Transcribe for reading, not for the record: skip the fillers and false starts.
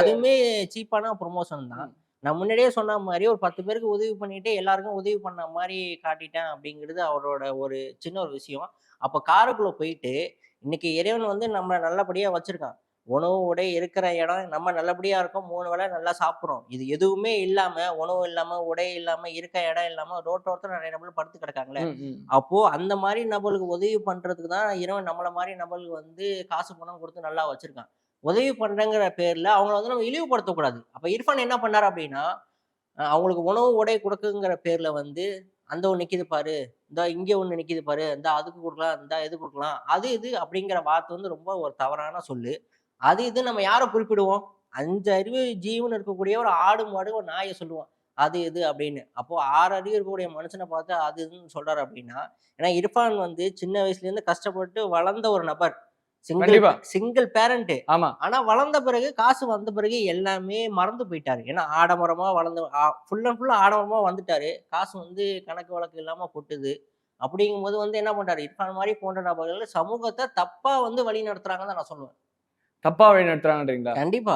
அதுவுமே சீப்பான ப்ரொமோஷன் தான். நான் முன்னாடியே சொன்ன மாரி ஒரு 10 பேருக்கு உதவி பண்ணிட்டு, எல்லாருக்கும் உதவி பண்ண மாரி காட்டிட்டேன் அப்படிங்கிறது அவரோட ஒரு சின்ன ஒரு விஷயம். அப்ப காருக்குள்ள போயிட்டு, இன்னைக்கு இறைவன் வந்து நம்மள நல்லபடியா வச்சிருக்கான். உணவு, உடை, இருக்கிற இடம் நம்ம நல்லபடியா இருக்கோம். 3 வேள நல்லா சாப்பிடுறோம். இது எதுவுமே இல்லாம, உணவு இல்லாம, உடை இல்லாம, இருக்க இடம் இல்லாம ரோட்டோரத்துல நெறைய நபர்கள் படுத்து கிடக்காங்கல்ல. ம், ம். அப்போ அந்த மாரி நபர்களுக்கு உதவி பண்றதுக்கு தான் இறைவன் நம்மள மாரி நபர்களுக்கு வந்து காசு, பணம் குடுத்து நல்லா வச்சிருக்கான். உதவி பண்றேங்கிற பேர்ல அவங்கள வந்து நம்ம இழிவுபடுத்தக்கூடாது. அப்ப இர்ஃபான் என்ன பண்ணாரு அப்டின்னா, அவங்களுக்கு உணவு, உடை குடுக்குங்கிற பேர்ல வந்து, "அந்த ஒண்ணு நிக்கிது பாரு, இந்தா இங்க ஒண்ணு நிக்கிது பாரு, இந்தா அதுக்கு குடுக்கலாம், இந்தா இது குடுக்கலாம்." அது இது அப்படிங்கிற வார்த்தை வந்து ரொம்ப ஒரு தவறான சொல்லு. அது இது நம்ம யார குறிப்பிடுவோம்? 5 அறிவு ஜீவன் இருக்கக்கூடிய ஒரு ஆடு, மாடு, ஒரு நாய சொல்லுவோம். அது இது அப்படின்னு. அப்போ 6 அறிவு இருக்கக்கூடிய மனுஷன பார்த்து அது இதுன்னு சொல்றாரு அப்படின்னா, ஏன்னா இர்ஃபான் வந்து சின்ன வயசுலேருந்து கஷ்டப்பட்டு வளர்ந்த ஒரு நபர். கண்டிப்பா. Single parent. ஆமா. ஆனா வளர்ந்த பிறகு, காசு வந்த பிறகு எல்லாமே மறந்து போயிட்டாரு. ஏன்னா ஆடம்பரமா வளர்ந்து ஃபுல் அண்ட் ஃபுல் ஆடம்பரமா வந்துட்டாரு. காசு வந்து கணக்கு வழக்கு இல்லாம கொட்டுது. அப்படிங்கும்போது வந்து என்ன பண்றாரு, இர்ஃபான் மாரி போன்ற நபர்கள் சமூகத்த தப்பா வந்து வழி நடத்துறாங்கன்னு தான் நான் சொல்லுவேன். தப்பா வழி நடத்துறாங்கன்றீங்களா? கண்டிப்பா.